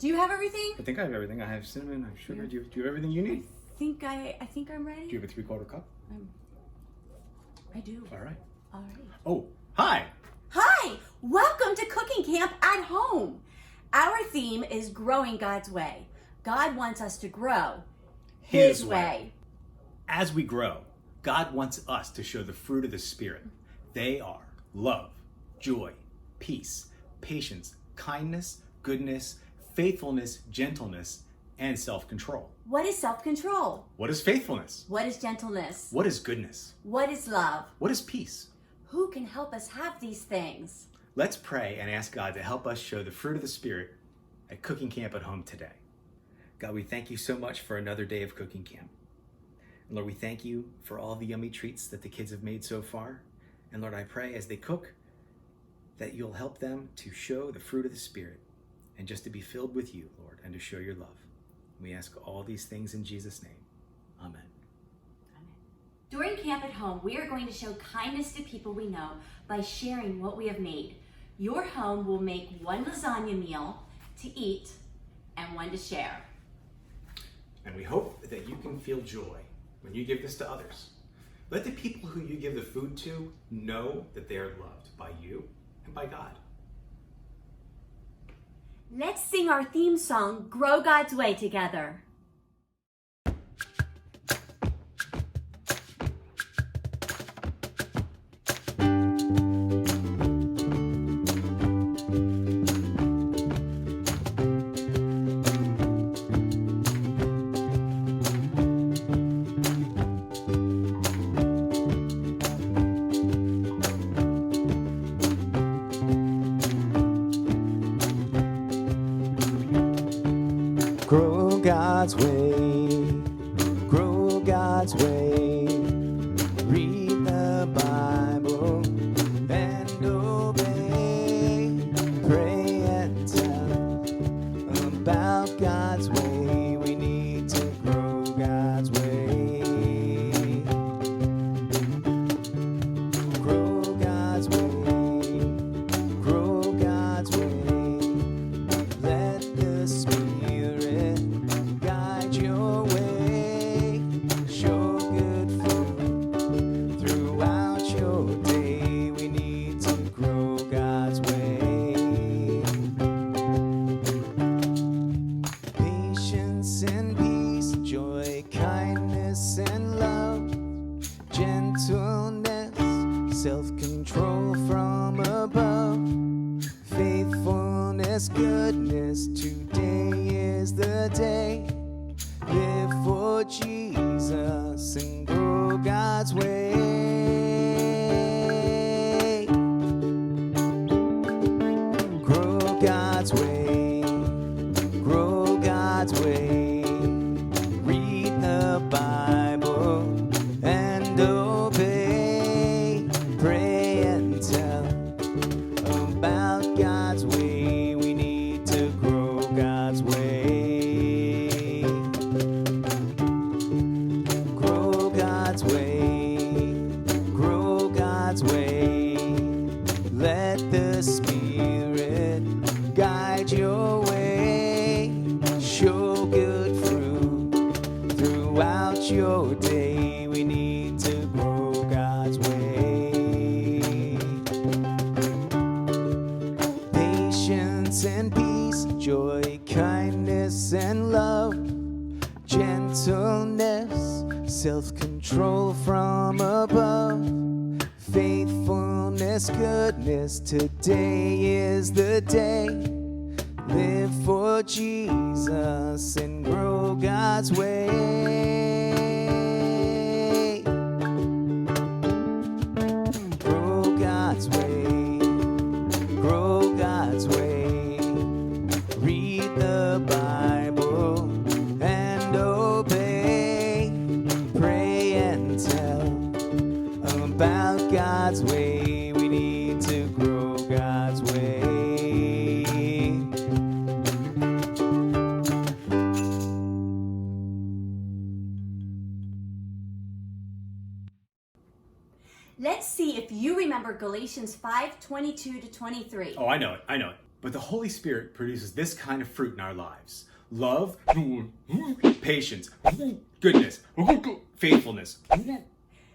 Do you have everything? I think I have everything. I have cinnamon, I have sugar. Yeah. Do you have everything you need? I think I'm ready. Do you have a 3/4 cup? I do. All right. All right. Oh, hi. Hi! Welcome to Cooking Camp at Home. Our theme is growing God's way. God wants us to grow His way. As we grow, God wants us to show the fruit of the Spirit. They are love, joy, peace, patience, kindness, goodness, faithfulness, gentleness, and self-control. What is self-control? What is faithfulness? What is gentleness? What is goodness? What is love? What is peace? Who can help us have these things? Let's pray and ask God to help us show the fruit of the Spirit at Cooking Camp at Home today. God, we thank you so much for another day of Cooking Camp. And Lord, we thank you for all the yummy treats that the kids have made so far. And Lord, I pray as they cook that you'll help them to show the fruit of the Spirit and just to be filled with you, Lord, and to show your love. We ask all these things in Jesus' name. Amen. During Camp at Home, we are going to show kindness to people we know by sharing what we have made. Your home will make one lasagna meal to eat and one to share. And we hope that you can feel joy when you give this to others. Let the people who you give the food to know that they are loved by you and by God. Let's sing our theme song, Grow God's Way, together. Grow God's way, grow God's way. Read the Bible and obey. Pray and tell about God's way. We need to grow God's way. Grow God's way, grow God's way. Let the Spirit guide your way. Show good fruit throughout your day. We need to grow God's way. Patience and peace, joy, kindness and love, gentleness, self-control from above, faithfulness, goodness. Today is the day. Live for Jesus and grow God's way. Grow God's way, grow God's way. Read the Bible and obey. Pray and tell about God's way. We need to grow God's way. Grow God's way, grow God's way. Let the Spirit guide your way. Show good fruit throughout your day. We need to grow God's way. Patience and peace, joy, kindness and love, gentleness, self-control from above, faithfulness, goodness. Today is the day. Live for Jesus and grow God's way. Grow God's way, grow God's way. Read the Bible and obey. Pray and tell about God's way. We need to grow God's way. Let's see if you remember Galatians 5:22-23. Oh, I know it. But the Holy Spirit produces this kind of fruit in our lives: love, patience, goodness, faithfulness.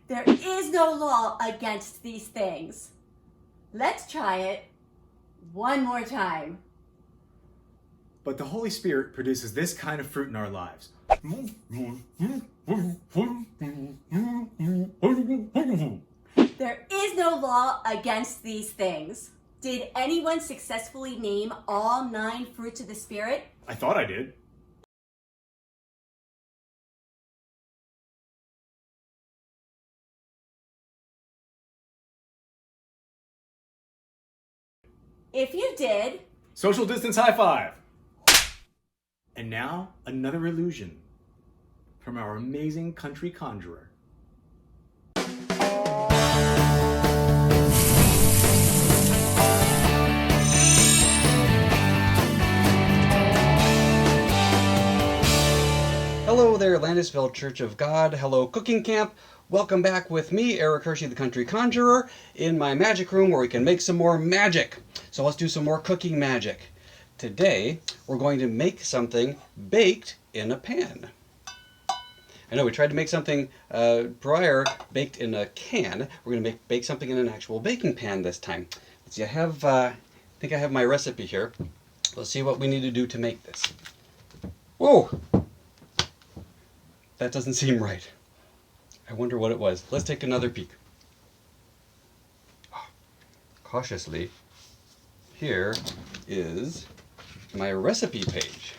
There is no law against these things. Let's try it one more time. But the Holy Spirit produces this kind of fruit in our lives: There is no law against these things. Did anyone successfully name all 9 fruits of the Spirit? I thought I did. If you did, Social distance high five. And now, another illusion from our amazing country conjurer. Hello there, Landisville Church of God. Hello, Cooking Camp. Welcome back with me, Eric Hershey, the Country Conjurer, in my magic room where we can make some more magic. So let's do some more cooking magic. Today, we're going to make something baked in a pan. I know we tried to make something prior baked in a can. We're going to bake something in an actual baking pan this time. Let's see, I think I have my recipe here. Let's see what we need to do to make this. Whoa! That doesn't seem right. I wonder what it was. Let's take another peek. Cautiously, here is my recipe page.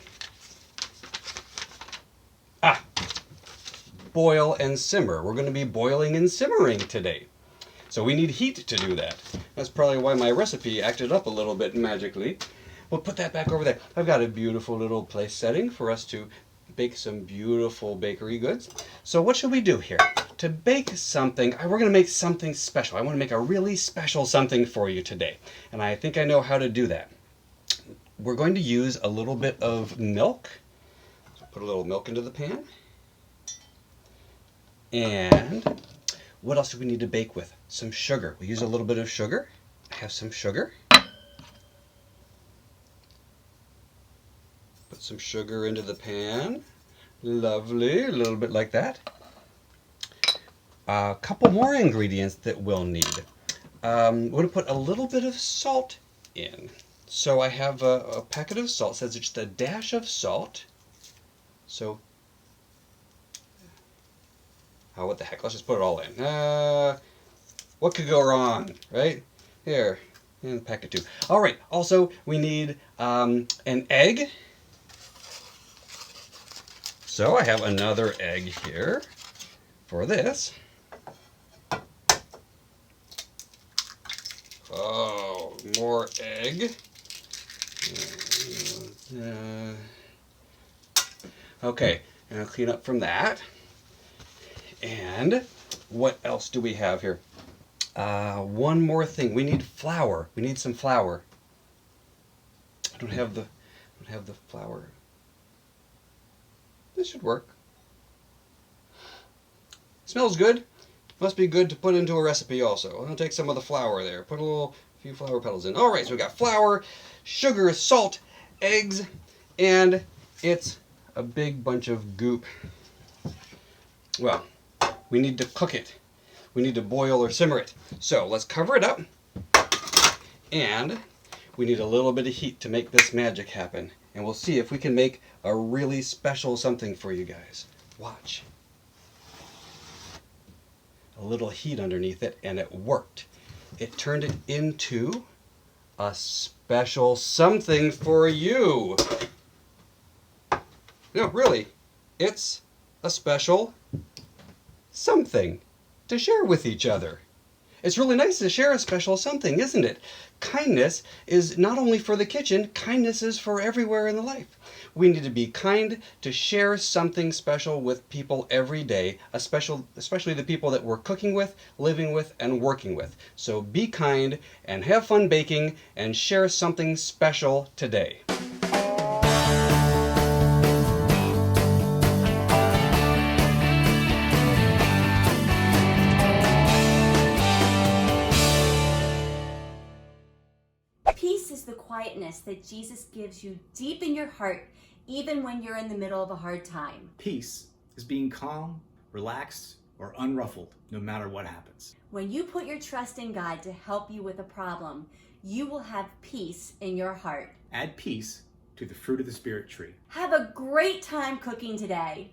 Boil and simmer. We're going to be boiling and simmering today. So we need heat to do that. That's probably why my recipe acted up a little bit magically. We'll put that back over there. I've got a beautiful little place setting for us to bake some beautiful bakery goods. So what should we do here? To bake something, we're going to make something special. I want to make a really special something for you today. And I think I know how to do that. We're going to use a little bit of milk. So put a little milk into the pan. And what else do we need to bake with? Some sugar. We'll use a little bit of sugar. I have some sugar. Put some sugar into the pan. Lovely, a little bit like that. A couple more ingredients that we'll need. We're going to put a little bit of salt in. So I have a packet of salt. It says just a dash of salt. So, what the heck? Let's just put it all in. What could go wrong, right? Here, and packet 2. All right. Also, we need an egg. So I have another egg here for this. Oh, more egg. Okay, and I'll clean up from that. And what else do we have here? One more thing. We need flour. We need some flour. I don't have the flour. This should work. Smells good. Must be good to put into a recipe also. I'm going to take some of the flour there. Put a few flour petals in. Alright, so we got flour, sugar, salt, eggs, and it's a big bunch of goop. Well, we need to cook it. We need to boil or simmer it. So let's cover it up. And we need a little bit of heat to make this magic happen. And we'll see if we can make a really special something for you guys. Watch. A little heat underneath it, and it worked. It turned it into a special something for you. No, really, it's a special something to share with each other. It's really nice to share a special something, isn't it? Kindness is not only for the kitchen, kindness is for everywhere in the life. We need to be kind to share something special with people every day, especially the people that we're cooking with, living with, and working with. So be kind and have fun baking and share something special today. peace is the quietness that Jesus gives you deep in your heart, even when you're in the middle of a hard time. Peace is being calm, relaxed, or unruffled, no matter what happens. When you put your trust in God to help you with a problem, you will have peace in your heart. Add peace to the fruit of the Spirit tree. Have a great time cooking today.